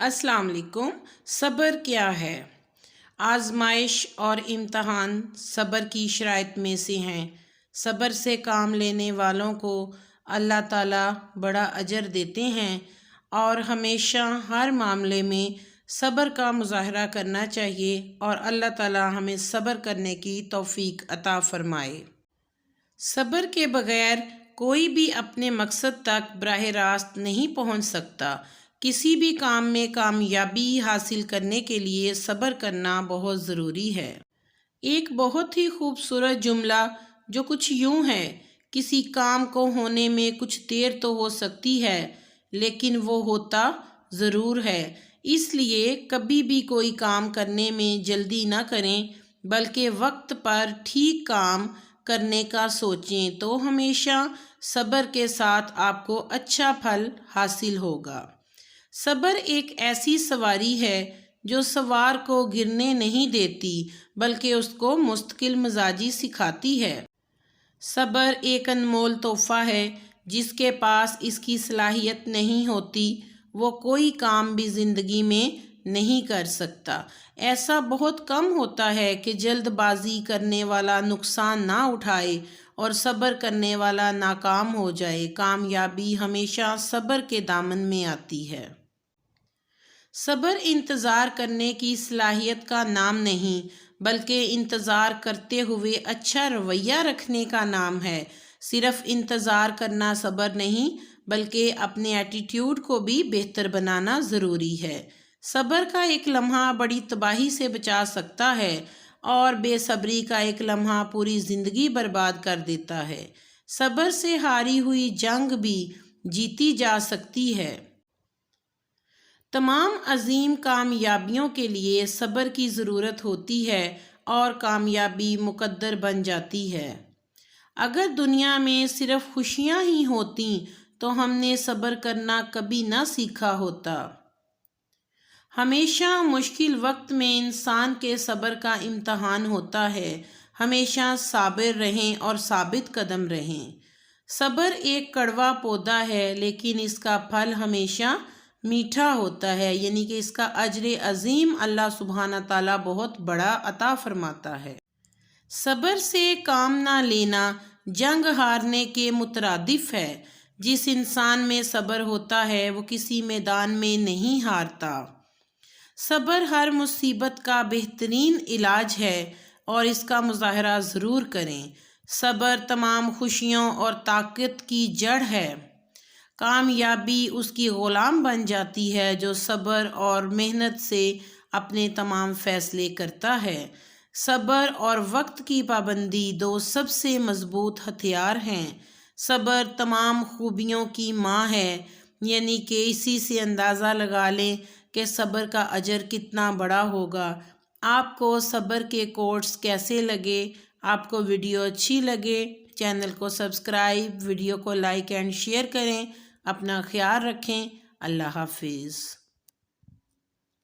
السلام علیکم۔ صبر کیا ہے؟ آزمائش اور امتحان صبر کی شرائط میں سے ہیں۔ صبر سے کام لینے والوں کو اللہ تعالیٰ بڑا اجر دیتے ہیں اور ہمیشہ ہر معاملے میں صبر کا مظاہرہ کرنا چاہیے اور اللہ تعالیٰ ہمیں صبر کرنے کی توفیق عطا فرمائے۔ صبر کے بغیر کوئی بھی اپنے مقصد تک براہ راست نہیں پہنچ سکتا۔ کسی بھی کام میں کامیابی حاصل کرنے کے لیے صبر کرنا بہت ضروری ہے۔ ایک بہت ہی خوبصورت جملہ جو کچھ یوں ہے، کسی کام کو ہونے میں کچھ دیر تو ہو سکتی ہے لیکن وہ ہوتا ضرور ہے۔ اس لیے کبھی بھی کوئی کام کرنے میں جلدی نہ کریں بلکہ وقت پر ٹھیک کام کرنے کا سوچیں تو ہمیشہ صبر کے ساتھ آپ کو اچھا پھل حاصل ہوگا۔ صبر ایک ایسی سواری ہے جو سوار کو گرنے نہیں دیتی بلکہ اس کو مستقل مزاجی سکھاتی ہے۔ صبر ایک انمول تحفہ ہے، جس کے پاس اس کی صلاحیت نہیں ہوتی وہ کوئی کام بھی زندگی میں نہیں کر سکتا۔ ایسا بہت کم ہوتا ہے کہ جلد بازی کرنے والا نقصان نہ اٹھائے اور صبر کرنے والا ناکام ہو جائے۔ کامیابی ہمیشہ صبر کے دامن میں آتی ہے۔ صبر انتظار کرنے کی صلاحیت کا نام نہیں بلکہ انتظار کرتے ہوئے اچھا رویہ رکھنے کا نام ہے۔ صرف انتظار کرنا صبر نہیں بلکہ اپنے ایٹیٹیوڈ کو بھی بہتر بنانا ضروری ہے۔ صبر کا ایک لمحہ بڑی تباہی سے بچا سکتا ہے اور بے صبری کا ایک لمحہ پوری زندگی برباد کر دیتا ہے۔ صبر سے ہاری ہوئی جنگ بھی جیتی جا سکتی ہے۔ تمام عظیم کامیابیوں کے لیے صبر کی ضرورت ہوتی ہے اور کامیابی مقدر بن جاتی ہے۔ اگر دنیا میں صرف خوشیاں ہی ہوتیں تو ہم نے صبر کرنا کبھی نہ سیکھا ہوتا۔ ہمیشہ مشکل وقت میں انسان کے صبر کا امتحان ہوتا ہے۔ ہمیشہ صابر رہیں اور ثابت قدم رہیں۔ صبر ایک کڑوا پودا ہے لیکن اس کا پھل ہمیشہ میٹھا ہوتا ہے، یعنی کہ اس کا اجر عظیم اللہ سبحانہ تعالیٰ بہت بڑا عطا فرماتا ہے۔ صبر سے کام نہ لینا جنگ ہارنے کے مترادف ہے۔ جس انسان میں صبر ہوتا ہے وہ کسی میدان میں نہیں ہارتا۔ صبر ہر مصیبت کا بہترین علاج ہے اور اس کا مظاہرہ ضرور کریں۔ صبر تمام خوشیوں اور طاقت کی جڑ ہے۔ کامیابی اس کی غلام بن جاتی ہے جو صبر اور محنت سے اپنے تمام فیصلے کرتا ہے۔ صبر اور وقت کی پابندی دو سب سے مضبوط ہتھیار ہیں۔ صبر تمام خوبیوں کی ماں ہے، یعنی کہ اسی سے اندازہ لگا لیں کہ صبر کا اجر کتنا بڑا ہوگا۔ آپ کو صبر کے کوٹس کیسے لگے؟ آپ کو ویڈیو اچھی لگے چینل کو سبسکرائب، ویڈیو کو لائک اینڈ شیئر کریں۔ اپنا خیال رکھیں۔ اللہ حافظ۔